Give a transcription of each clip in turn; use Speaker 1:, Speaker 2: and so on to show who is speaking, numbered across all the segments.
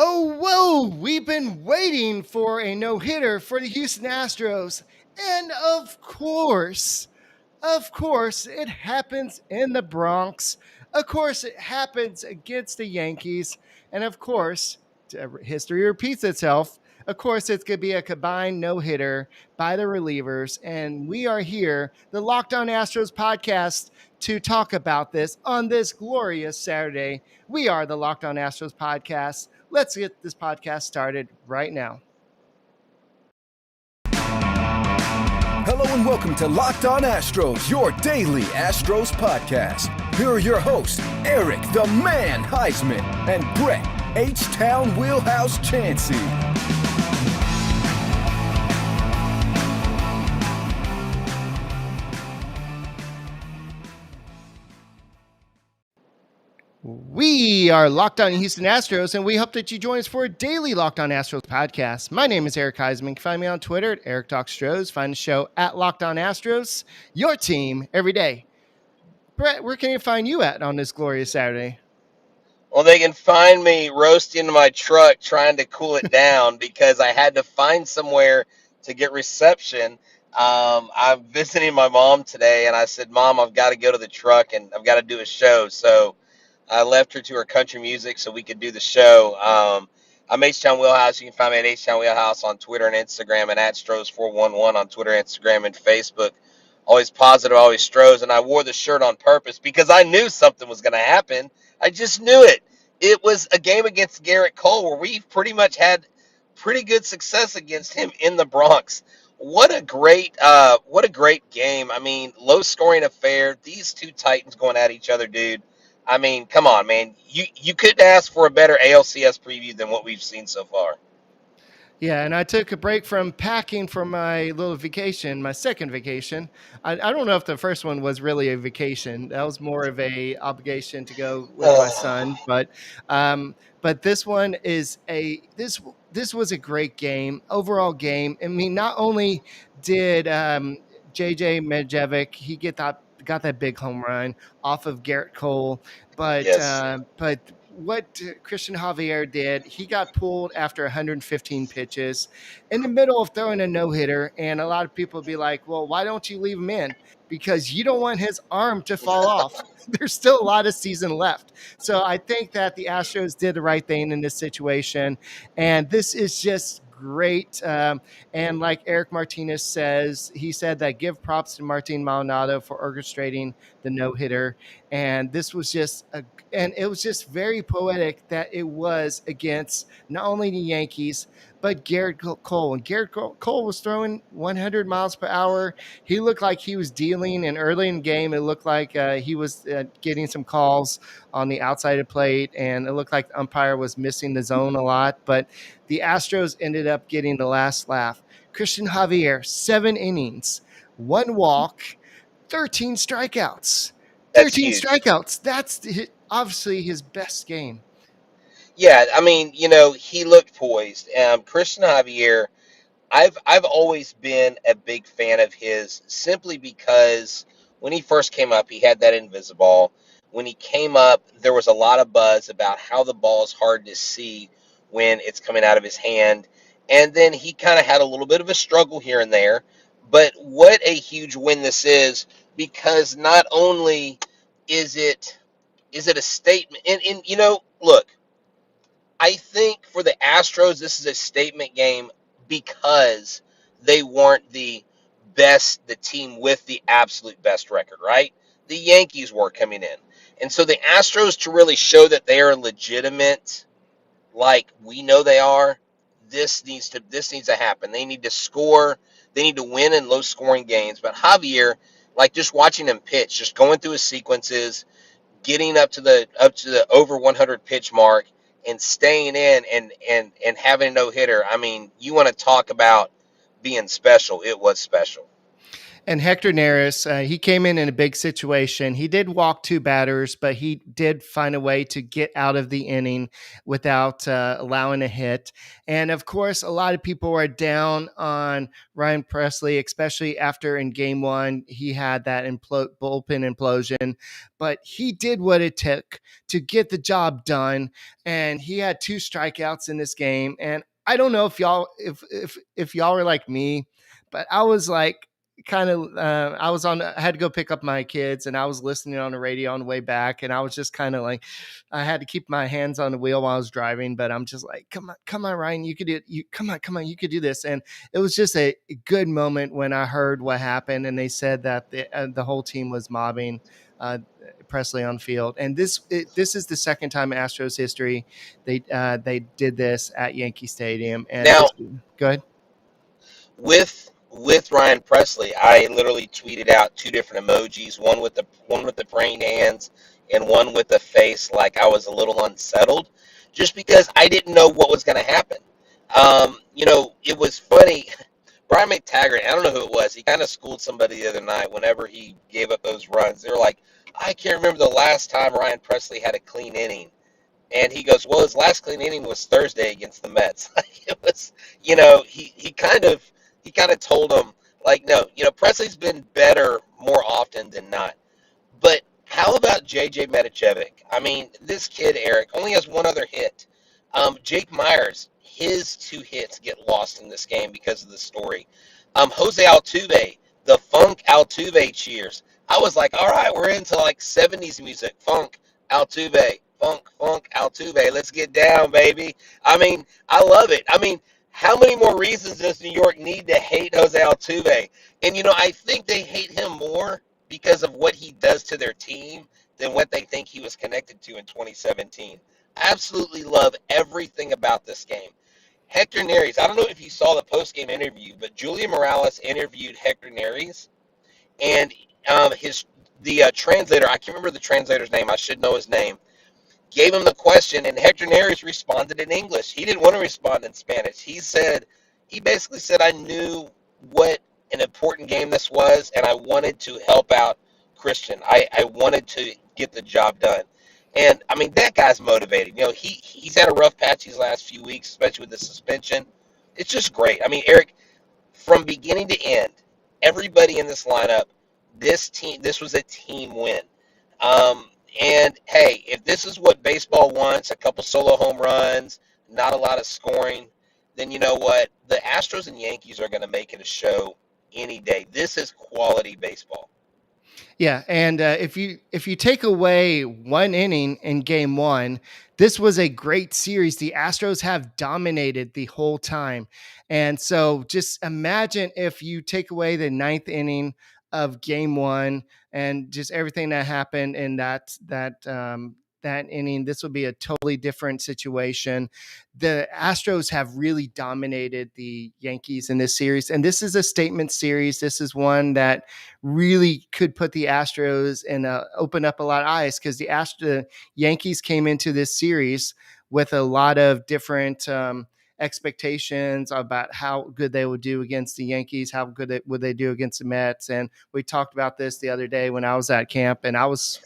Speaker 1: Oh, whoa! We've been waiting for a no-hitter for the Houston Astros. And of course, it happens in the Bronx. Of course, it happens against the Yankees. And of course, history repeats itself. Of course, it's going to be a combined no-hitter by the relievers. And we are here, the Locked On Astros podcast, to talk about this on this glorious Saturday. We are the Locked On Astros podcast. Let's get this podcast started right now.
Speaker 2: Hello and welcome to Locked On Astros, your daily Astros podcast. Here are your hosts, Eric the Man Huysman and Brett H-Town Wheelhouse Chancey.
Speaker 1: We are Locked On Houston Astros, and we hope that you join us for a daily Locked On Astros podcast. My name is Eric Huysman. You can find me on Twitter at Eric Talks Stros. Find the show at Locked On Astros, your team every day. Brett, where can you find you at on this glorious Saturday?
Speaker 3: Well, they can find me roasting in my truck trying to cool it down because I had to find somewhere to get reception. I'm visiting my mom today, and I said, Mom, I've got to go to the truck, and I've got to do a show. So I left her to her country music so we could do the show. I'm H-Town Wheelhouse. You can find me at H-Town Wheelhouse on Twitter and Instagram, and at Stros411 on Twitter, Instagram, and Facebook. Always positive, always Stros. And I wore the shirt on purpose because I knew something was going to happen. I just knew it. It was a game against Gerrit Cole where we've pretty much had pretty good success against him in the Bronx. What a great game. I mean, low scoring affair. These two Titans going at each other, dude. I mean, come on, man. You couldn't ask for a better ALCS preview than what we've seen so far.
Speaker 1: Yeah, and I took a break from packing for my little vacation, my second vacation. I don't know if the first one was really a vacation. That was more of a obligation to go with my son. But this one is this was a great game, overall game. I mean, not only did JJ Medjevic he got that big home run off of Gerrit Cole, but
Speaker 3: Yes.
Speaker 1: What Christian Javier did, he got pulled after 115 pitches in the middle of throwing a no-hitter, and a lot of people be like, well, why don't you leave him in? Because you don't want his arm to fall off. There's still a lot of season left. So I think that the Astros did the right thing in this situation, and this is just great. And like Eric Martinez says, he said that give props to Martin Maldonado for orchestrating the no-hitter. And this was it was just very poetic that it was against not only the Yankees, but Gerrit Cole. And Gerrit Cole was throwing 100 miles per hour. He looked like he was dealing, and early in the game, it looked like he was getting some calls on the outside of the plate, and it looked like the umpire was missing the zone a lot. But the Astros ended up getting the last laugh. Christian Javier, 7 innings, 1 walk, 13 strikeouts.
Speaker 3: That's
Speaker 1: 13
Speaker 3: huge.
Speaker 1: strikeouts. That's obviously his best game.
Speaker 3: Yeah, I mean, he looked poised. Christian Javier, I've always been a big fan of his simply because when he first came up, he had that invisible. When he came up, there was a lot of buzz about how the ball is hard to see when it's coming out of his hand. And then he kind of had a little bit of a struggle here and there. But what a huge win this is, because not only is it a statement, and look, I think for the Astros, this is a statement game because they weren't the team with the absolute best record, right? The Yankees were coming in. And so the Astros, to really show that they are legitimate, like we know they are, this needs to happen. They need to score. They need to win in low scoring games. But Javier, like just watching him pitch, just going through his sequences, getting up to the over 100 pitch mark and staying in and having a no hitter. I mean, you want to talk about being special. It was special.
Speaker 1: And Hector Neris, he came in a big situation. He did walk two batters, but he did find a way to get out of the inning without allowing a hit. And of course, a lot of people were down on Ryan Presley, especially after in game one, he had that bullpen implosion. But he did what it took to get the job done. And he had two strikeouts in this game. And I don't know if y'all were like me, but I was like, I had to go pick up my kids and I was listening on the radio on the way back. And I was just kind of like, I had to keep my hands on the wheel while I was driving, but I'm just like, come on, Ryan, you could do it. Come on, you could do this. And it was just a good moment when I heard what happened. And they said that the whole team was mobbing Presley on field. And this is the second time in Astros history they did this at Yankee Stadium. And
Speaker 3: Now,
Speaker 1: this, go ahead.
Speaker 3: with Ryan Presley, I literally tweeted out two different emojis, one with the praying hands and one with the face like I was a little unsettled, just because I didn't know what was going to happen. It was funny. Brian McTaggart, I don't know who it was. He kind of schooled somebody the other night whenever he gave up those runs. They were like, I can't remember the last time Ryan Presley had a clean inning. And he goes, well, his last clean inning was Thursday against the Mets. It was, he kind of told him, like, no, Presley's been better more often than not. But how about J.J. Metachevic? I mean, this kid, Eric, only has one other hit. Jake Myers, his two hits get lost in this game because of the story. Jose Altuve, the Funk Altuve cheers. I was like, all right, we're into like 70s music. Funk Altuve, funk Altuve. Let's get down, baby. I mean, I love it. I mean, how many more reasons does New York need to hate Jose Altuve? And, I think they hate him more because of what he does to their team than what they think he was connected to in 2017. Absolutely love everything about this game. Hector Neris, I don't know if you saw the post-game interview, but Julia Morales interviewed Hector Neris, and the translator, I can't remember the translator's name, I should know his name, gave him the question, and Hector Neris responded in English. He didn't want to respond in Spanish. He basically said, I knew what an important game this was, and I wanted to help out Christian. I wanted to get the job done. And, I mean, that guy's motivated. He's had a rough patch these last few weeks, especially with the suspension. It's just great. I mean, Eric, from beginning to end, everybody in this lineup, this was a team win. And, hey, if this is what baseball wants, a couple solo home runs, not a lot of scoring, then you know what? The Astros and Yankees are going to make it a show any day. This is quality baseball.
Speaker 1: Yeah, and if you take away one inning in game one, this was a great series. The Astros have dominated the whole time. And so just imagine if you take away the ninth inning of game one and just everything that happened in that inning, this would be a totally different situation. The Astros have really dominated the Yankees in this series. And this is a statement series. This is one that really could put the Astros and open up a lot of eyes, because the Yankees came into this series with a lot of different expectations about how good they would do against the Yankees, how good would they do against the Mets. And we talked about this the other day when I was at camp, and I was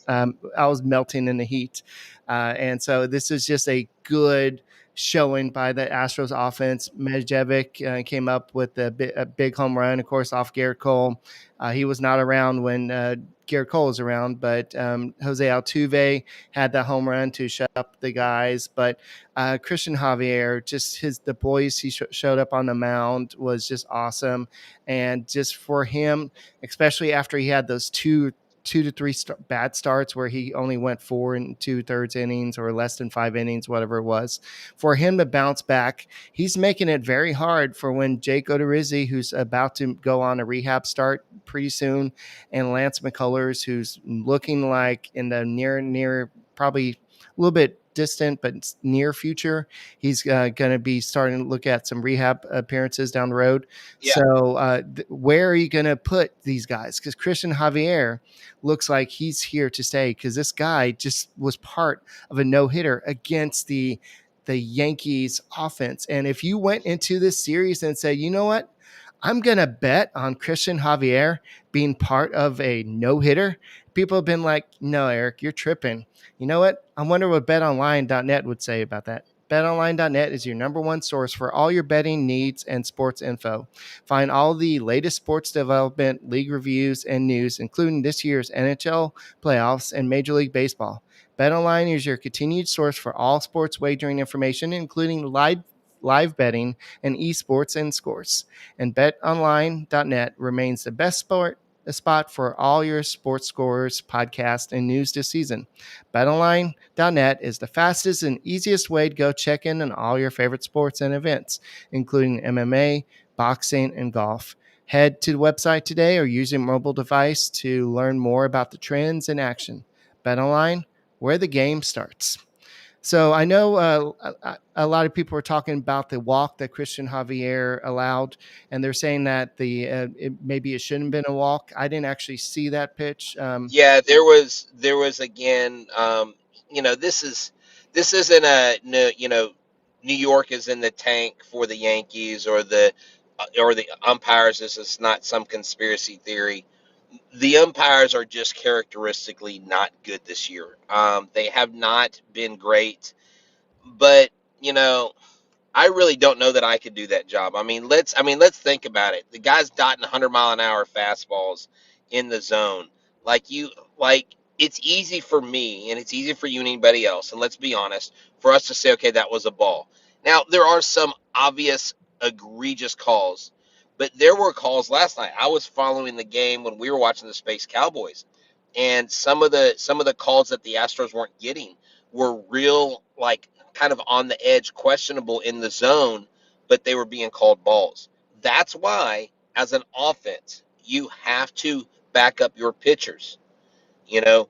Speaker 1: melting in the heat. And so this is just a good showing by the Astros offense. Medjevic came up with a big home run, of course, off Garrett Cole. He was not around when Garrett Cole was around, but Jose Altuve had that home run to shut up the guys. But Christian Javier, just the boys he showed up on the mound was just awesome. And just for him, especially after he had those two to three bad starts where he only went 4 2/3 innings or less than 5 innings, whatever it was, for him to bounce back, he's making it very hard for when Jake Odorizzi, who's about to go on a rehab start pretty soon, and Lance McCullers, who's looking like in the near, probably a little bit distant but near future, he's going to be starting to look at some rehab appearances down the road. Yeah. So where are you going to put these guys? Because Christian Javier looks like he's here to stay, because this guy just was part of a no-hitter against the Yankees offense. And if you went into this series and said, you know what, I'm going to bet on Christian Javier being part of a no-hitter. People have been like, no, Eric, you're tripping. You know what? I wonder what betonline.net would say about that. BetOnline.net is your number one source for all your betting needs and sports info. Find all the latest sports development, league reviews, and news, including this year's NHL playoffs and Major League Baseball. BetOnline is your continued source for all sports wagering information, including live betting and esports and scores. And betonline.net remains the best spot for all your sports scores, podcasts, and news this season. BetOnline.net is the fastest and easiest way to go check in on all your favorite sports and events, including MMA, boxing, and golf. Head to the website today or use your mobile device to learn more about the trends in action. BetOnline, where the game starts. So I know a lot of people are talking about the walk that Christian Javier allowed, and they're saying that maybe it shouldn't have been a walk. I didn't actually see that pitch.
Speaker 3: Yeah, there was again. This isn't a no, New York is in the tank for the Yankees or the umpires. This is not some conspiracy theory. The umpires are just characteristically not good this year. They have not been great, but you know I really don't know that I could do that job. Let's think about it. The guy's dotting 100-mile-an-hour fastballs in the zone. Like it's easy for me and it's easy for you and anybody else. And let's be honest, for us to say, okay, that was a ball. Now there are some obvious egregious calls, but there were calls last night. I was following the game when we were watching the Space Cowboys, and some of the calls that the Astros weren't getting were real, like kind of on the edge, questionable in the zone, but they were being called balls. That's why, as an offense, you have to back up your pitchers. You know,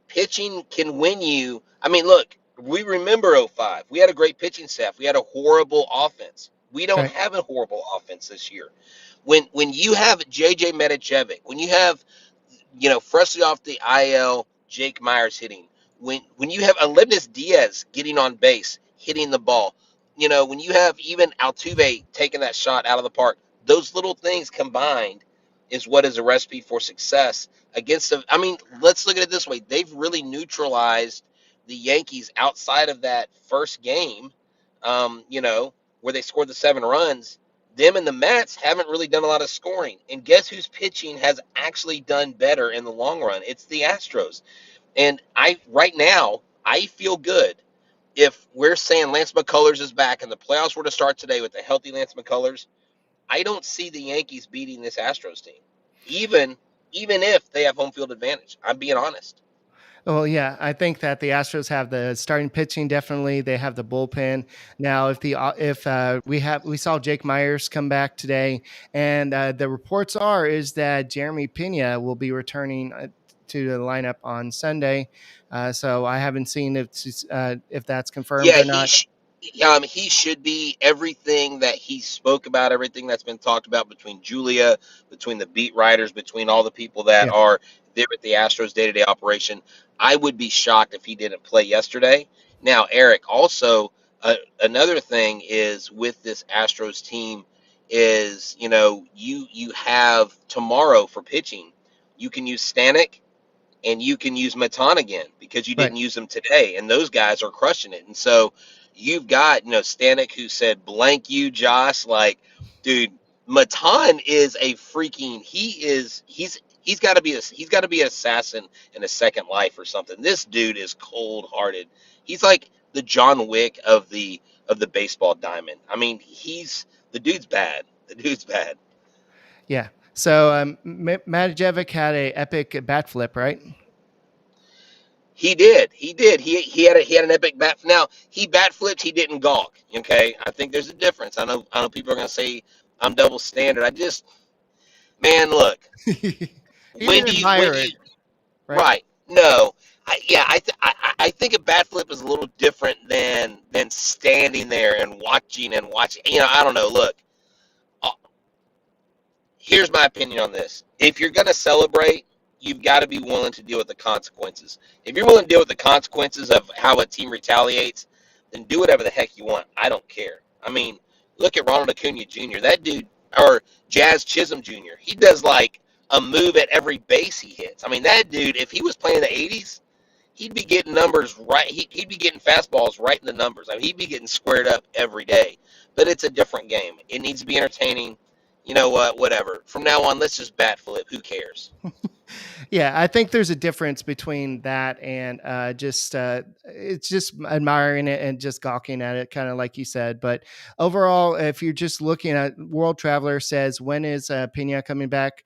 Speaker 3: pitching can win you. I mean, look, we remember '05. We had a great pitching staff. We had a horrible offense. We don't
Speaker 1: Right.
Speaker 3: have a horrible offense this year. When you have JJ Metajevic, when you have freshly off the IL, Jake Myers hitting. When you have Aledmys Diaz getting on base, hitting the ball, when you have even Altuve taking that shot out of the park, those little things combined is what is a recipe for success against the. I mean, let's look at it this way: they've really neutralized the Yankees outside of that first game, where they scored the 7 runs. Them and the Mets haven't really done a lot of scoring. And guess whose pitching has actually done better in the long run? It's the Astros. And right now, I feel good. If we're saying Lance McCullers is back and the playoffs were to start today with a healthy Lance McCullers, I don't see the Yankees beating this Astros team, even if they have home field advantage. I'm being honest.
Speaker 1: Well, yeah, I think that the Astros have the starting pitching. Definitely, they have the bullpen. Now, if we saw Jake Myers come back today, and the reports is that Jeremy Pena will be returning to the lineup on Sunday. So I haven't seen if that's confirmed
Speaker 3: Yeah,
Speaker 1: or not.
Speaker 3: he should be. Everything that he spoke about, everything that's been talked about between Julia, between the beat writers, between all the people that
Speaker 1: Yeah,
Speaker 3: are there at the Astros day-to-day operation. I would be shocked if he didn't play yesterday. Now, Eric, also another thing is with this Astros team is you have tomorrow for pitching. You can use Stanek and you can use Matan again because you
Speaker 1: right.
Speaker 3: didn't use them today, and those guys are crushing it. And so you've got Stanek, who said blank you, Josh. Like, dude, Matan is a freaking. He's got to be an assassin in a Second Life or something. This dude is cold hearted. He's like the John Wick of the baseball diamond. I mean, the dude's bad. The dude's bad.
Speaker 1: Yeah. So Matajevic had a epic bat flip, right?
Speaker 3: He did. He had an epic bat. Now he bat flipped. He didn't gawk. Okay, I think there's a difference. I know people are gonna say I'm double standard. Man, look.
Speaker 1: He
Speaker 3: When
Speaker 1: didn't
Speaker 3: do you when
Speaker 1: admire
Speaker 3: do
Speaker 1: it,
Speaker 3: you
Speaker 1: right?
Speaker 3: right? No. I think a bat flip is a little different than standing there and watching and watching. I don't know. Look, uh, here's my opinion on this. If you're gonna celebrate, you've got to be willing to deal with the consequences. If you're willing to deal with the consequences of how a team retaliates, then do whatever the heck you want. I don't care. I mean, look at Ronald Acuna Jr. That dude. or Jazz Chisholm Jr. He does like a move at every base he hits. I mean, that dude, if he was playing the 80s, he'd be getting numbers right. He'd be getting fastballs right in the numbers. I mean, he'd be getting squared up every day. But it's a different game. It needs to be entertaining. You know what? Whatever. From now on, let's just bat flip. Who cares?
Speaker 1: Yeah, I think there's a difference between that and just it's just admiring it and just gawking at it, kind of like you said. But overall, if you're just looking at World Traveler says, when is Pena coming back?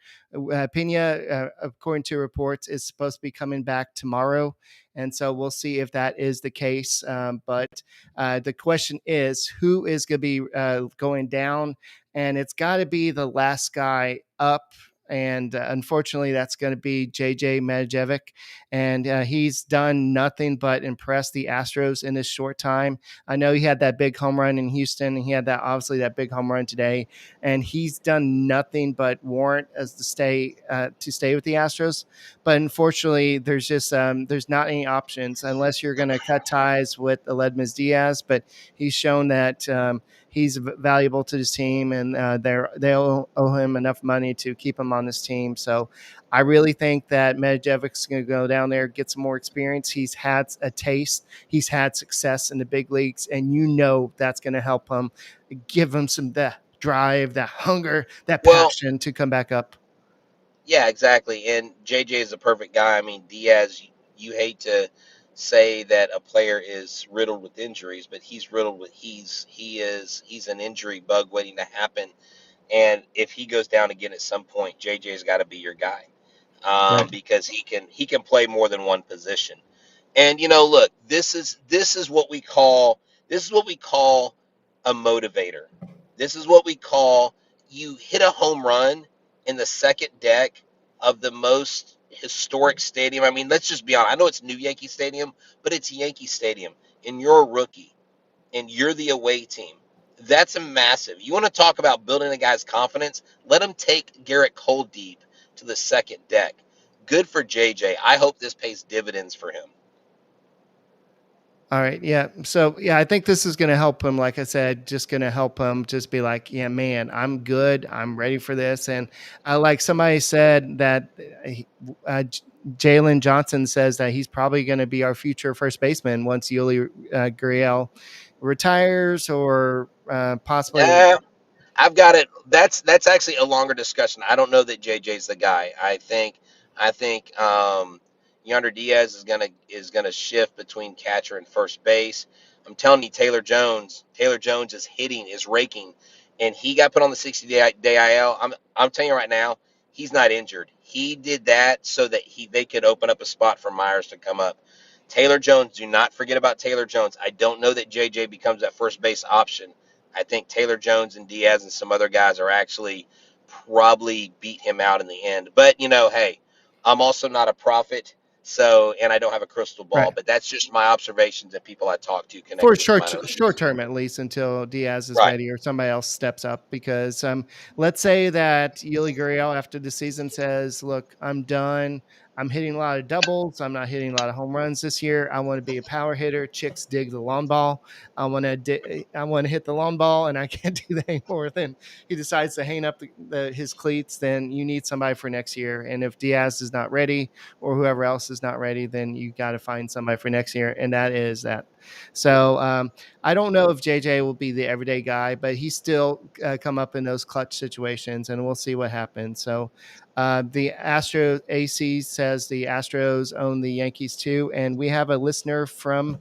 Speaker 1: Pena, according to reports, is supposed to be coming back tomorrow. And so we'll see if that is the case. But the question is, who is going to be going down? And it's got to be the last guy up, and unfortunately, that's going to be JJ Matijevic. And he's done nothing but impress the Astros in this short time. I know he had that big home run in Houston, and he had that obviously that big home run today. And he's done nothing but warrant as to stay with the Astros. But unfortunately, there's not any options unless you're going to cut ties with Aledmys Diaz. But he's shown that. He's valuable to his team, and they'll owe him enough money to keep him on this team. So I really think that Medjevic's going to go down there, get some more experience. He's had a taste. He's had success in the big leagues, and that's going to help him, give him some that drive, that hunger, that
Speaker 3: Well,
Speaker 1: passion to come back up.
Speaker 3: yeah, exactly. And JJ is the perfect guy. I mean, Diaz, you hate to say that a player is riddled with injuries, but he's riddled with he's an injury bug waiting to happen. And if he goes down again at some point, JJ's got to be your guy,
Speaker 1: Right.
Speaker 3: because he can play more than one position. And look, this is what we call a motivator. This is what we call you hit a home run in the second deck of the most historic stadium. I mean, let's just be honest. I know it's new Yankee Stadium, but it's Yankee Stadium, and you're a rookie, and you're the away team. That's a massive. You want to talk about building a guy's confidence? Let him take Garrett Cole deep to the second deck. Good for JJ. I hope this pays dividends for him.
Speaker 1: All right. Yeah. So, yeah, I think this is going to help him. Like I said, just going to help him just be like, yeah, man, I'm good. I'm ready for this. And like somebody said that Jalen Johnson says that he's probably going to be our future first baseman once Yuli Gurriel retires or possibly.
Speaker 3: Yeah, I've got it. That's actually a longer discussion. I don't know that JJ's the guy. I think Yonder Diaz is gonna shift between catcher and first base. I'm telling you, Taylor Jones is raking, and he got put on the 60-day IL. I'm telling you right now, he's not injured. He did that so that they could open up a spot for Myers to come up. Taylor Jones, do not forget about Taylor Jones. I don't know that JJ becomes that first base option. I think Taylor Jones and Diaz and some other guys are actually probably beat him out in the end. But hey, I'm also not a prophet, and I don't have a crystal ball.
Speaker 1: Right.
Speaker 3: But that's just my observations and people I talk to
Speaker 1: For
Speaker 3: connected with the
Speaker 1: short
Speaker 3: minor leagues.
Speaker 1: term, at least until Diaz is
Speaker 3: Right.
Speaker 1: ready or somebody else steps up. Because let's say that Yuli Gurriel after the season says, "Look, I'm done. I'm hitting a lot of doubles. I'm not hitting a lot of home runs this year. I want to be a power hitter. Chicks dig the long ball. I want to hit the long ball, and I can't do that anymore." Then he decides to hang up his cleats. Then you need somebody for next year. And if Diaz is not ready or whoever else is not ready, then you got to find somebody for next year, and that is that. So I don't know if JJ will be the everyday guy, but he still come up in those clutch situations, and we'll see what happens. So the Astro AC says the Astros own the Yankees too, and we have a listener from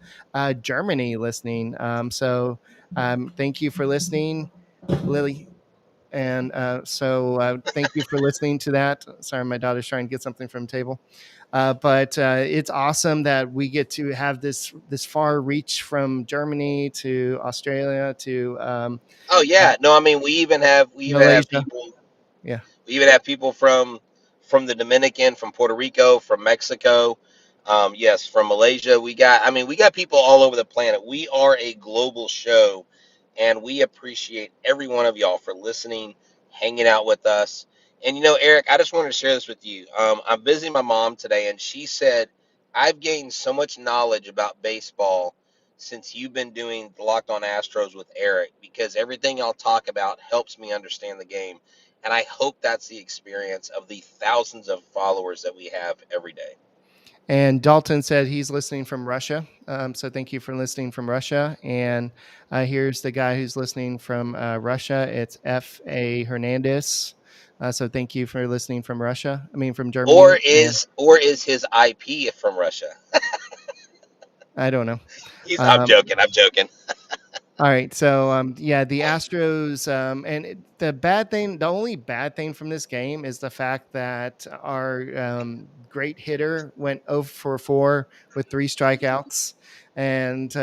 Speaker 1: Germany listening. Thank you for listening, Lily. And thank you for listening to that. Sorry, my daughter's trying to get something from the table. But it's awesome that we get to have this far reach from Germany to Australia to
Speaker 3: Oh yeah. No, I mean we even have
Speaker 1: Malaysia.
Speaker 3: people.
Speaker 1: Yeah.
Speaker 3: We even have people from the Dominican, from Puerto Rico, from Mexico. Yes, from Malaysia. We got people all over the planet. We are a global show, and we appreciate every one of y'all for listening, hanging out with us. And Eric, I just wanted to share this with you. I'm visiting my mom today, and she said I've gained so much knowledge about baseball since you've been doing the Locked On Astros with Eric, because everything y'all talk about helps me understand the game. And I hope that's the experience of the thousands of followers that we have every day.
Speaker 1: And Dalton said he's listening from Russia. So thank you for listening from Russia. And here's the guy who's listening from Russia. It's F.A. Hernandez. So thank you for listening from Russia. I mean, from
Speaker 3: Or
Speaker 1: Germany. And
Speaker 3: is his IP from Russia?
Speaker 1: I don't know.
Speaker 3: I'm
Speaker 1: Um,
Speaker 3: joking. I'm joking.
Speaker 1: All right. So, yeah, the Astros, the only bad thing from this game is the fact that our great hitter went 0 for 4 with 3 strikeouts. And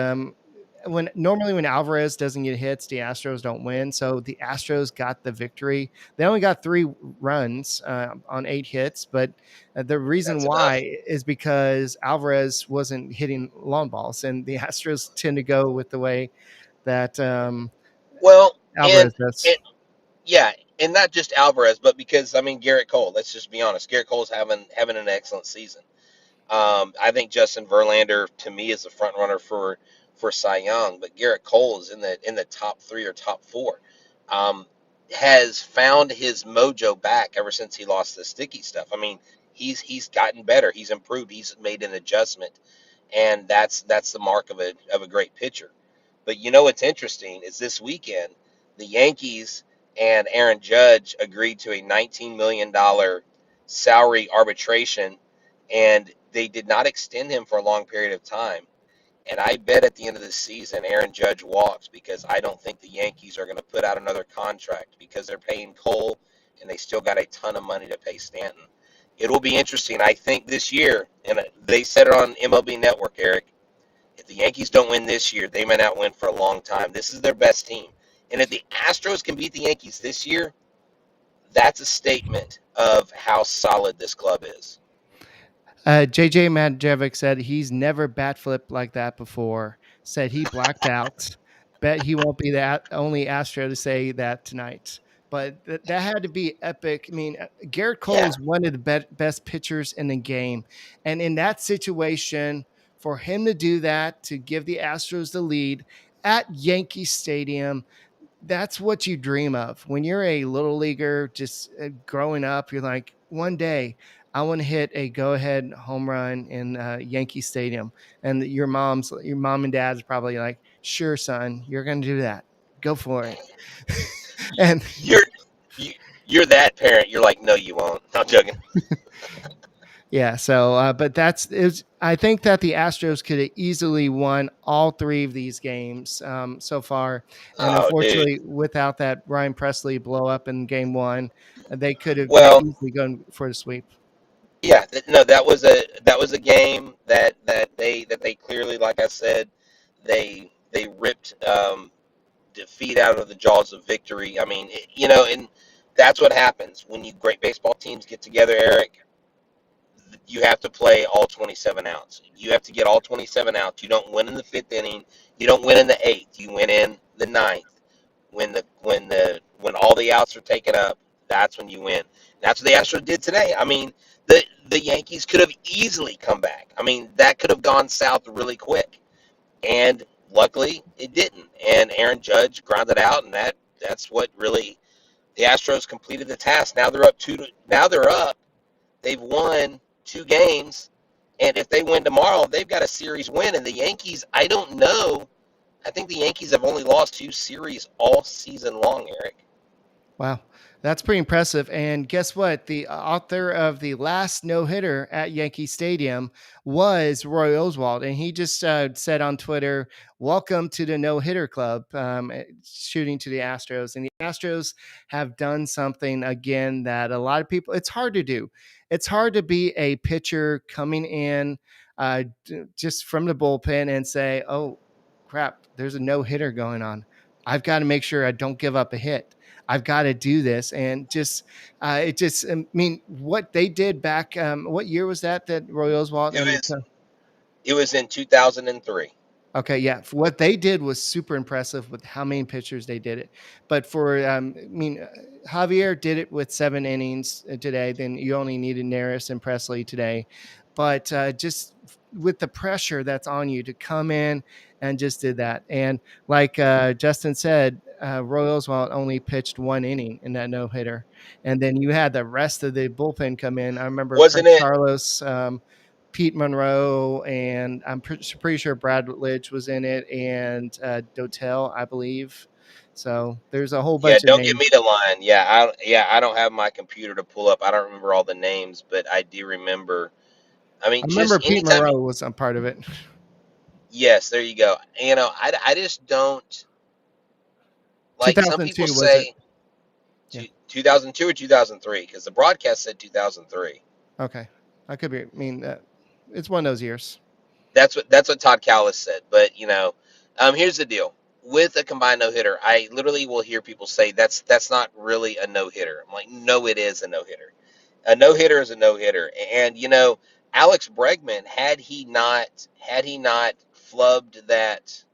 Speaker 1: when Alvarez doesn't get hits, the Astros don't win. So the Astros got the victory. They only got 3 runs on 8 hits, but the reason
Speaker 3: That's enough.
Speaker 1: why is because Alvarez wasn't hitting long balls, and the Astros tend to go with the way that
Speaker 3: Well, and,
Speaker 1: Alvarez does.
Speaker 3: and yeah, and not just Alvarez, but because I mean Garrett Cole. Let's just be honest. Garrett Cole's having an excellent season. I think Justin Verlander to me is the front runner for Cy Young, but Garrett Cole is in the top 3 or top 4. Has found his mojo back ever since he lost the sticky stuff. I mean, he's gotten better. He's improved. He's made an adjustment, and that's the mark of a great pitcher. But you know what's interesting is this weekend the Yankees and Aaron Judge agreed to a $19 million salary arbitration, and they did not extend him for a long period of time. And I bet at the end of the season, Aaron Judge walks because I don't think the Yankees are going to put out another contract because they're paying Cole and they still got a ton of money to pay Stanton. It will be interesting. I think this year, and they said it on MLB Network, Eric, if the Yankees don't win this year, they may not win for a long time. This is their best team. And if the Astros can beat the Yankees this year, that's a statement of how solid this club is.
Speaker 1: JJ Madjevic said he's never bat flipped like that before. Said he blacked out. Bet he won't be the only Astro to say that tonight. But that had to be epic. I mean, Garrett Cole
Speaker 3: Yeah.
Speaker 1: is one of the best pitchers in the game. And in that situation, for him to do that, to give the Astros the lead at Yankee Stadium, that's what you dream of when you're a little leaguer, just growing up. You're like, one day I want to hit a go-ahead home run in Yankee Stadium, and your mom and dad's probably like, sure, son, you're going to do that. Go for it. And
Speaker 3: You're you, you're that parent. You're like, no, you won't. I'm joking.
Speaker 1: yeah, so but I think that the Astros could have easily won all 3 of these games so far, and
Speaker 3: Oh, dude.
Speaker 1: unfortunately, without that Ryan Presley blow up in Game 1, they could have
Speaker 3: Well,
Speaker 1: easily gone for the sweep.
Speaker 3: yeah, no, that was a game that they clearly, like I said, they ripped defeat out of the jaws of victory. I mean, and that's what happens when you great baseball teams get together, Eric. You have to play all 27 outs. You have to get all 27 outs. You don't win in the 5th inning. You don't win in the 8th. You win in the 9th. When all the outs are taken up, that's when you win. That's what the Astros did today. I mean, the Yankees could have easily come back. I mean, that could have gone south really quick, and luckily it didn't. And Aaron Judge grounded out, and that's what really the Astros completed the task. Now they're up two. Now they're up. They've won 2 games, and if they win tomorrow, they've got a series win. And the Yankees, I don't know. I think the Yankees have only lost 2 series all season long, Eric.
Speaker 1: Wow. That's pretty impressive. And guess what? The author of the last no-hitter at Yankee Stadium was Roy Oswalt. And he just said on Twitter, welcome to the no-hitter club, shooting to the Astros. And the Astros have done something again that a lot of people, it's hard to do. It's hard to be a pitcher coming in just from the bullpen and say, oh, crap, there's a no-hitter going on. I've got to make sure I don't give up a hit. I've got to do this. And I mean, what they did back, what year was that Roy Oswalt
Speaker 3: It
Speaker 1: and
Speaker 3: was it was in 2003.
Speaker 1: okay, yeah, for what they did was super impressive with how many pitchers they did it. But Javier did it with 7 innings today. Then you only needed Neris and Presley today. But just with the pressure that's on you to come in and just did that. And like Justin said, Roy Oswalt only pitched 1 inning in that no hitter, and then you had the rest of the bullpen come in. I remember
Speaker 3: Wasn't
Speaker 1: Craig
Speaker 3: it?
Speaker 1: Carlos, Pete Monroe, and I'm pretty sure Brad Lidge was in it, and Dotel, I believe. So there's a whole
Speaker 3: Yeah,
Speaker 1: bunch of
Speaker 3: don't give
Speaker 1: names.
Speaker 3: me the line. I don't have my computer to pull up. I don't remember all the names, but I do remember. I
Speaker 1: I
Speaker 3: mean,
Speaker 1: remember
Speaker 3: just
Speaker 1: Pete
Speaker 3: anytime.
Speaker 1: Monroe was a part of it.
Speaker 3: Yes, there you go. I just don't like. Some people
Speaker 1: 2002 was it?
Speaker 3: say
Speaker 1: Yeah.
Speaker 3: 2002 or 2003 because the broadcast said 2003.
Speaker 1: Okay. I could be. I mean, it's one of those years.
Speaker 3: That's what Todd Callis said. But here's the deal: with a combined no hitter, I literally will hear people say that's not really a no hitter. I'm like, no, it is a no hitter. A no hitter is a no hitter, and Alex Bregman, had he not flubbed that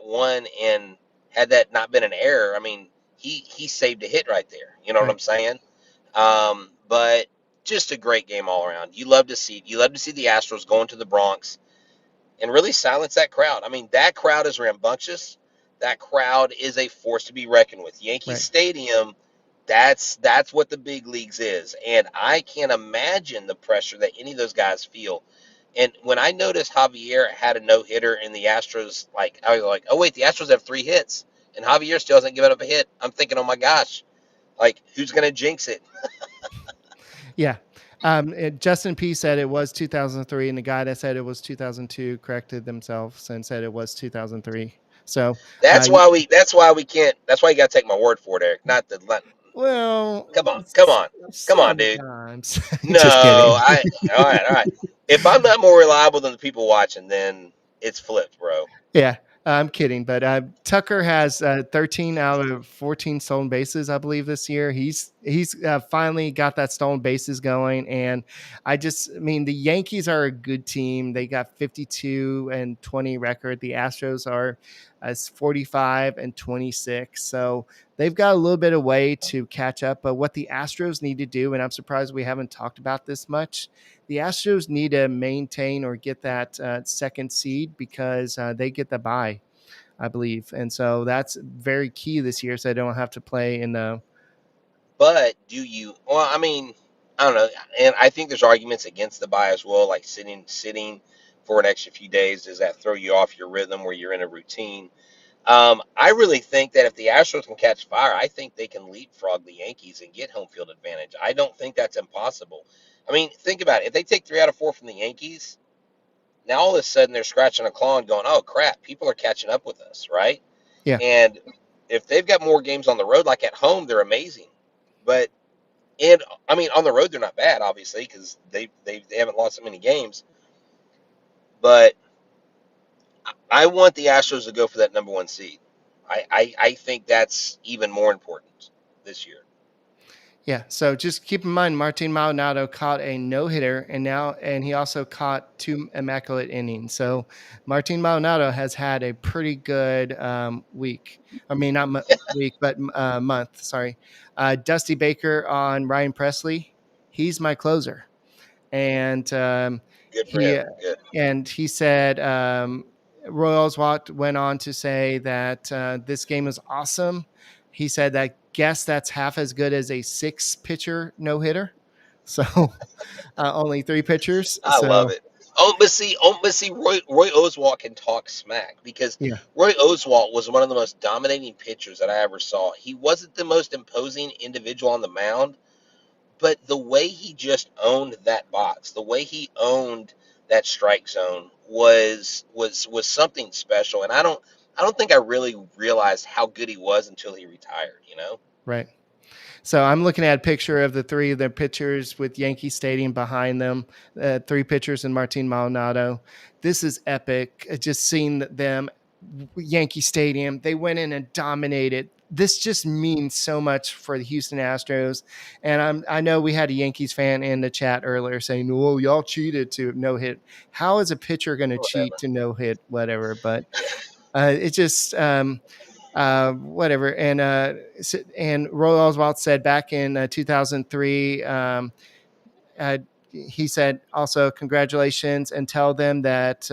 Speaker 3: one, and had that not been an error, I mean, he saved a hit right there. You know what
Speaker 1: Right.
Speaker 3: I'm saying? But just a great game all around. You love to see the Astros going to the Bronx and really silence that crowd. I mean, that crowd is rambunctious. That crowd is a force to be reckoned with. Yankee
Speaker 1: Right.
Speaker 3: Stadium, that's what the big leagues is. And I can't imagine the pressure that any of those guys feel. And when I noticed Javier had a no hitter in the Astros, like I was like, oh wait, the Astros have 3 hits, and Javier still hasn't given up a hit. I'm thinking, oh my gosh, like who's gonna jinx it?
Speaker 1: Yeah. Justin P said it was 2003, and the guy that said it was 2002 corrected themselves and said it was 2003. So,
Speaker 3: That's why we. That's why we can't. That's why you got to take my word for it, Eric. Not the.
Speaker 1: well,
Speaker 3: Come on, come on, come on, dude.
Speaker 1: sometimes.
Speaker 3: No,
Speaker 1: Just kidding.
Speaker 3: all right, all right. If I'm not more reliable than the people watching, then it's flipped, bro.
Speaker 1: Yeah, I'm kidding. But Tucker has 13 out of 14 stolen bases, I believe, this year. He's finally got that stolen bases going, and I mean, the Yankees are a good team. They got 52-20 record. The Astros are as 45-26. So they've got a little bit of way to catch up. But what the Astros need to do, and I'm surprised we haven't talked about this much, the Astros need to maintain or get that second seed because they get the bye, I believe. And so that's very key this year so they don't have to play in the.
Speaker 3: But do you? Well, I mean, I don't know, and I think there's arguments against the buy as well. Like sitting for an extra few days, does that throw you off your rhythm where you're in a routine? I really think that if the Astros can catch fire, I think they can leapfrog the Yankees and get home field advantage. I don't think that's impossible. I mean, think about it. If they take 3 out of 4 from the Yankees, now all of a sudden they're scratching a claw and going, oh, crap, people are catching up with us, right?
Speaker 1: Yeah,
Speaker 3: And if they've got more games on the road, like at home, they're amazing. But, and I mean, on the road, they're not bad, obviously, because they haven't lost so many games. But I want the Astros to go for that number one seed. I think that's even more important this year.
Speaker 1: yeah. So just keep in mind, Martin Maldonado caught a no hitter, and he also caught 2 immaculate innings. So Martin Maldonado has had a pretty good week. I mean, not week, but month. Sorry. Dusty Baker on Ryan Presley. He's my closer. And
Speaker 3: Good for
Speaker 1: he
Speaker 3: him. Good.
Speaker 1: he said Roy Oswalt went on to say that this game is awesome. He said that guess that's half as good as a 6-pitcher no hitter. So only 3 pitchers.
Speaker 3: I love
Speaker 1: So
Speaker 3: it. But see, Roy Oswalt can talk smack because
Speaker 1: yeah,
Speaker 3: Roy Oswalt was one of the most dominating pitchers that I ever saw. He wasn't the most imposing individual on the mound, but the way he just owned that box, the way he owned that strike zone was something special. And I don't think I really realized how good he was until he retired.
Speaker 1: right. So I'm looking at a picture of the 3 of their pitchers with Yankee Stadium behind them, 3 pitchers and Martin Maldonado. This is epic. Just seeing them, Yankee Stadium, they went in and dominated. This just means so much for the Houston Astros. And I know we had a Yankees fan in the chat earlier saying, well, y'all cheated to no hit. How is a pitcher going to cheat
Speaker 3: Whatever.
Speaker 1: to no hit, whatever? But it just whatever. And Roy Oswalt said back in 2003, he said also congratulations and tell them that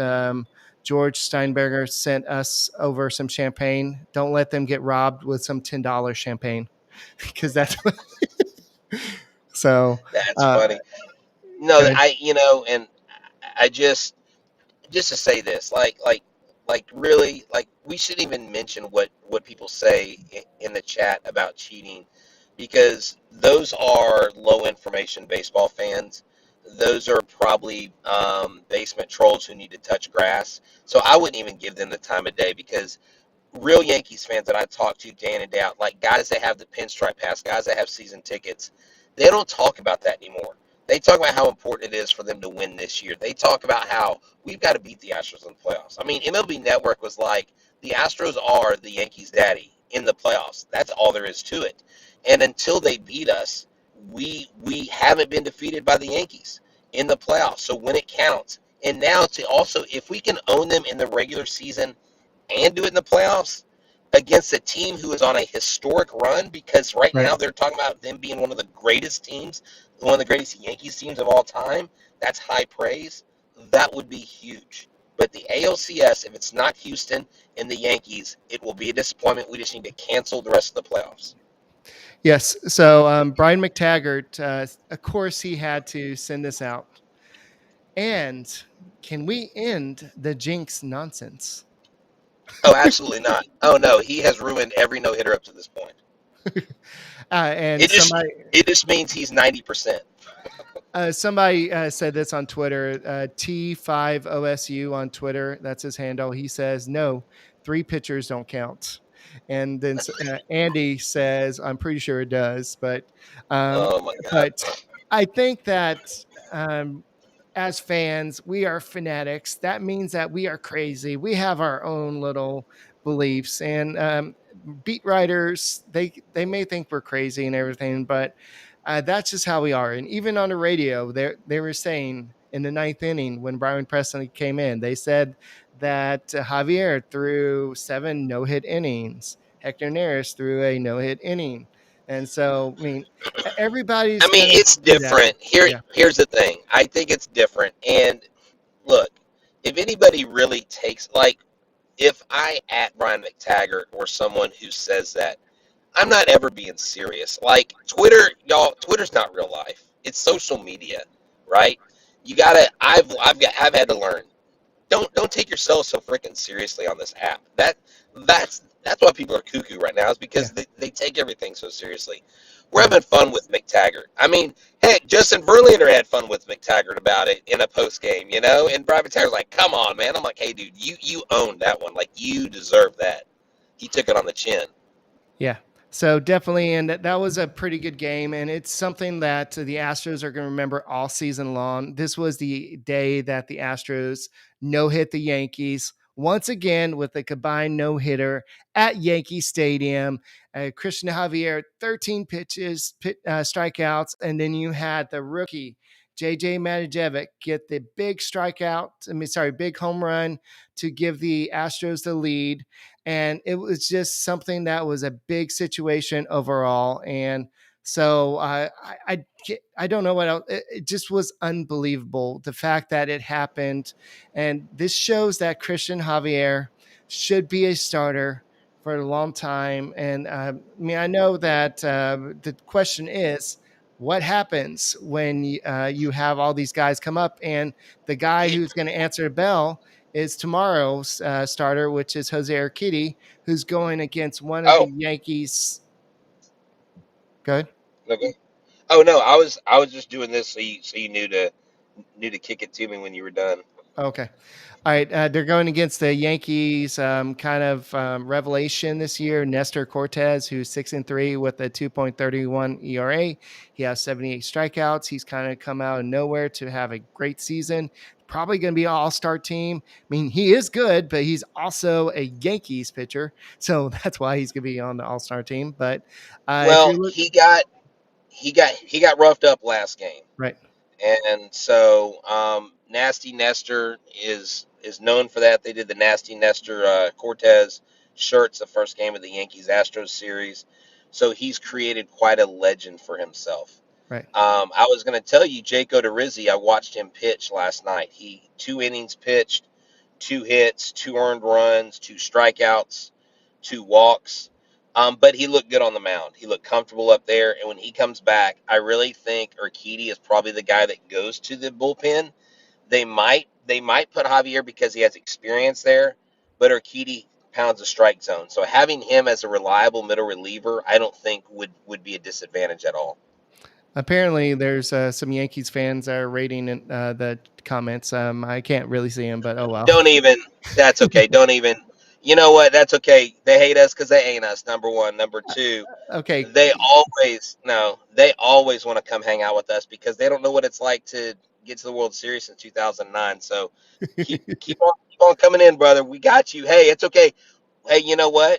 Speaker 1: George Steinberger sent us over some champagne. Don't let them get robbed with some $10 champagne because that's what. So,
Speaker 3: That's
Speaker 1: uh,
Speaker 3: funny. No,
Speaker 1: good.
Speaker 3: and I just to say this, like really, like we shouldn't even mention what people say in the chat about cheating, because those are low information baseball fans. Those are probably basement trolls who need to touch grass. So I wouldn't even give them the time of day, because real Yankees fans that I talk to day in and day out, like guys that have the pinstripe pass, guys that have season tickets, they don't talk about that anymore. They talk about how important it is for them to win this year. They talk about how we've got to beat the Astros in the playoffs. I mean, MLB Network was like, the Astros are the Yankees' daddy in the playoffs. That's all there is to it. And until they beat us, we haven't been defeated by the Yankees in the playoffs. So when it counts, and now to also, if we can own them in the regular season and do it in the playoffs against a team who is on a historic run, because right
Speaker 1: Right.
Speaker 3: now they're talking about them being one of the greatest teams, one of the greatest Yankees teams of all time. That's high praise. That would be huge. But the ALCS, if it's not Houston and the Yankees, it will be a disappointment. We just need to cancel the rest of the playoffs.
Speaker 1: Yes. So Brian McTaggart, of course, he had to send this out. And can we end the jinx nonsense?
Speaker 3: Oh, absolutely not. Oh no, he has ruined every no hitter up to this point.
Speaker 1: And
Speaker 3: It just
Speaker 1: somebody
Speaker 3: it just means he's 90%.
Speaker 1: somebody said this on Twitter, T5OSU on Twitter. That's his handle. He says, no, 3 pitchers don't count. And then Andy says, I'm pretty sure it does. Um,
Speaker 3: Oh my god.
Speaker 1: but I think that um, as fans, we are fanatics. That means that we are crazy. We have our own little beliefs. And beat writers, they may think we're crazy and everything, but that's just how we are. And even on the radio, they were saying in the ninth inning when Brian Presley came in, they said that Javier threw 7 no-hit innings. Hector Neris threw a no-hit inning. And so, I mean,
Speaker 3: I
Speaker 1: everybody's
Speaker 3: mean,
Speaker 1: going to
Speaker 3: it's
Speaker 1: do that.
Speaker 3: different. Here,
Speaker 1: Yeah.
Speaker 3: here's the thing. I think it's different. And look, if anybody really takes, like, if I at Brian McTaggart or someone who says that, I'm not ever being serious. Like Twitter, y'all, Twitter's not real life. It's social media, right? You gotta. I've had to learn. Don't take yourself so freaking seriously on this app. That's why people are cuckoo right now, is
Speaker 1: Yeah.
Speaker 3: because they take everything so seriously. We're having fun with McTaggart. I mean, heck, Justin Verlander had fun with McTaggart about it in a post game, and Brian McTaggart's like, "Come on, man." I'm like, "Hey, dude, you owned that one. Like, you deserve that." He took it on the chin.
Speaker 1: Yeah. So definitely, and that was a pretty good game, and it's something that the Astros are going to remember all season long. This was the day that the Astros no hit the Yankees once again with a combined no hitter at Yankee Stadium. Christian Javier, 13 pitches, strikeouts, and then you had the rookie JJ Matijevic get the big strikeout. Big home run to give the Astros the lead, and it was just something that was a big situation overall. And so I don't know what else. It just was unbelievable, the fact that it happened, and this shows that Christian Javier should be a starter for a long time. And I know that the question is, what happens when you have all these guys come up, and the guy who's going to answer the bell is tomorrow's starter, which is Jose Urquidy, who's going against one of the
Speaker 3: Oh,
Speaker 1: Yankees. Good.
Speaker 3: okay. Oh no, I was just doing this so you knew to kick it to me when you were done.
Speaker 1: Okay. All right. They're going against the Yankees kind of revelation this year, Nestor Cortez, who's 6-3 with a 2.31 ERA. He has 78 strikeouts. He's kind of come out of nowhere to have a great season. Probably going to be an all-star team. I mean, he is good, but he's also a Yankees pitcher. So that's why he's going to be on the all-star team. But if
Speaker 3: Well,
Speaker 1: you look
Speaker 3: he got roughed up last game.
Speaker 1: right,
Speaker 3: And so, Nasty Nestor is known for that. They did the Nasty Nestor Cortez shirts the first game of the Yankees Astros series, so he's created quite a legend for himself.
Speaker 1: Right.
Speaker 3: I was going to tell you, Jake Odorizzi, I watched him pitch last night. He 2 innings pitched, 2 hits, 2 earned runs, 2 strikeouts, 2 walks. But he looked good on the mound. He looked comfortable up there. And when he comes back, I really think Urquidy is probably the guy that goes to the bullpen. They might put Javier because he has experience there, but Urquidy pounds the strike zone. So having him as a reliable middle reliever, I don't think would be a disadvantage at all.
Speaker 1: Apparently, there's some Yankees fans that are rating the comments. I can't really see them, but oh well.
Speaker 3: Don't even. That's okay. Don't even. You know what? That's okay. They hate us because they ain't us. Number one. Number two.
Speaker 1: Okay.
Speaker 3: They always want to come hang out with us because they don't know what it's like to get to the World Series in 2009. So keep on coming in, brother. We got you. Hey, it's okay. Hey, you know what?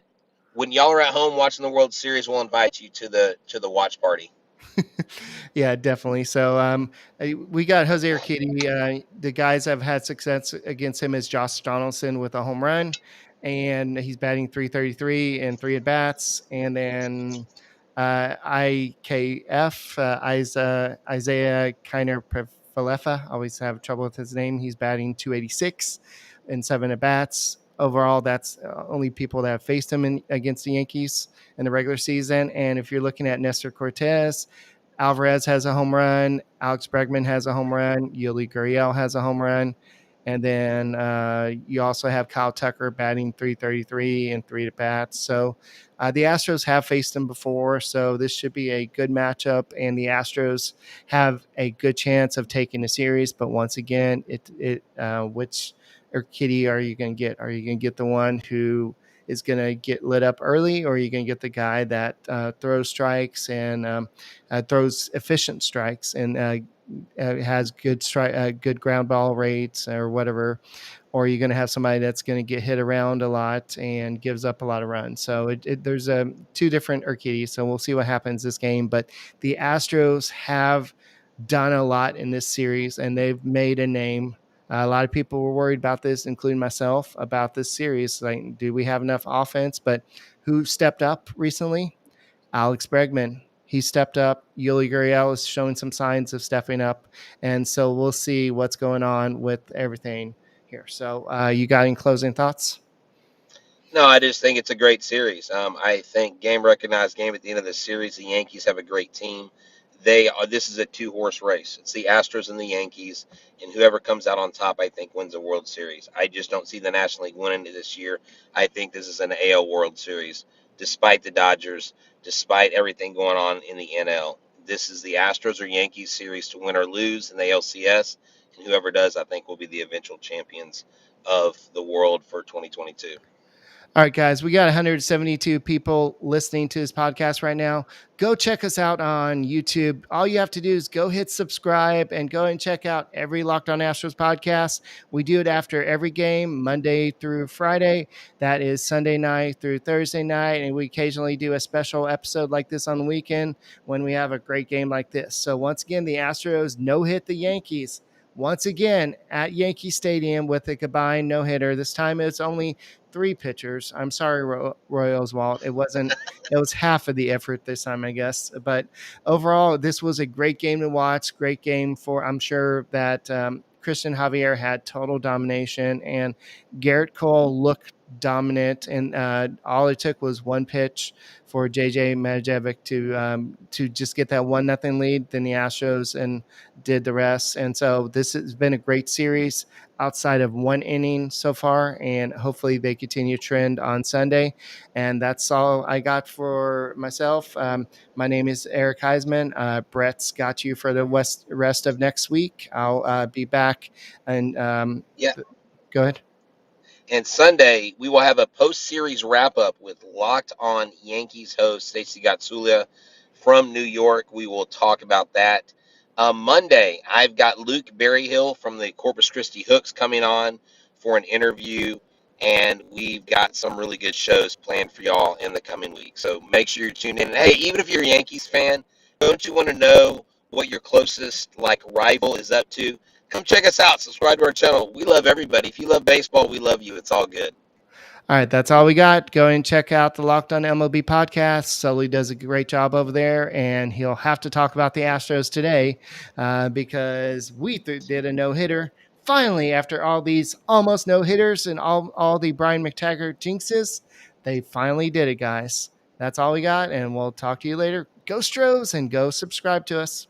Speaker 3: When y'all are at home watching the World Series, we'll invite you to the watch party.
Speaker 1: Yeah, definitely. So we got Jose Urquidy. The guys have had success against him is Josh Donaldson with a home run, and he's batting 333 in 3 at bats. And then IKF, Isaiah Kiner Falefa, always have trouble with his name. He's batting 286 in 7 at bats. Overall, that's only people that have faced him against the Yankees in the regular season. And if you're looking at Nestor Cortez, Alvarez has a home run. Alex Bregman has a home run. Yuli Gurriel has a home run. And then you also have Kyle Tucker batting 333 in 3 at bats. So the Astros have faced him before, so this should be a good matchup. And the Astros have a good chance of taking the series. But once again, which Urquidy are you going to get? Are you going to get the one who is going to get lit up early, or are you going to get the guy that throws strikes and throws efficient strikes and has good ground ball rates or whatever? Or are you going to have somebody that's going to get hit around a lot and gives up a lot of runs? So there's two different Urquidy. So we'll see what happens this game. But the Astros have done a lot in this series, and they've made a name. A lot of people were worried about this, including myself, about this series. Like, do we have enough offense? But who stepped up recently? Alex Bregman. He stepped up. Yuli Gurriel is showing some signs of stepping up. And so we'll see what's going on with everything here. So you got any closing thoughts?
Speaker 3: No, I just think it's a great series. I think game recognized game at the end of the series. The Yankees have a great team. This is a two-horse race. It's the Astros and the Yankees, and whoever comes out on top, I think, wins the World Series. I just don't see the National League winning it this year. I think this is an AL World Series, despite the Dodgers, despite everything going on in the NL. This is the Astros or Yankees series to win or lose in the ALCS, and whoever does, I think, will be the eventual champions of the world for 2022.
Speaker 1: All right, guys, we got 172 people listening to this podcast right now. Go check us out on YouTube. All you have to do is go hit subscribe and go and check out every Locked On Astros podcast. We do it after every game, Monday through Friday. That is Sunday night through Thursday night. And we occasionally do a special episode like this on the weekend when we have a great game like this. So once again, the Astros no-hit the Yankees once again at Yankee Stadium with a combined no-hitter. This time it's only 3 pitchers. I'm sorry, Roy Oswalt. It was half of the effort this time, I guess. But overall, this was a great game to watch. Great game I'm sure that Christian Javier had total domination, and Garrett Cole looked dominant. And all it took was one pitch for JJ Matijevic to just get that 1-0 lead. Then the Astros and did the rest. And so this has been a great series outside of one inning so far, and hopefully they continue trend on Sunday. And that's all I got for myself. My name is Eric Huysman. Brett's got you for the rest of next week. I'll be back. And
Speaker 3: Yeah.
Speaker 1: Go ahead.
Speaker 3: And Sunday, we will have a post-series wrap-up with Locked On Yankees host Stacey Gatsulia from New York. We will talk about that. Monday, I've got Luke Berryhill from the Corpus Christi Hooks coming on for an interview, and we've got some really good shows planned for y'all in the coming week. So make sure you're tuned in. And hey, even if you're a Yankees fan, don't you want to know what your closest rival is up to? Come check us out. Subscribe to our channel. We love everybody. If you love baseball, we love you. It's all good.
Speaker 1: All right, that's all we got. Go and check out the Locked On MLB podcast. Sully does a great job over there, and he'll have to talk about the Astros today because we did a no-hitter. Finally, after all these almost no-hitters and all the Brian McTaggart jinxes, they finally did it, guys. That's all we got, and we'll talk to you later. Go Stros, and go subscribe to us.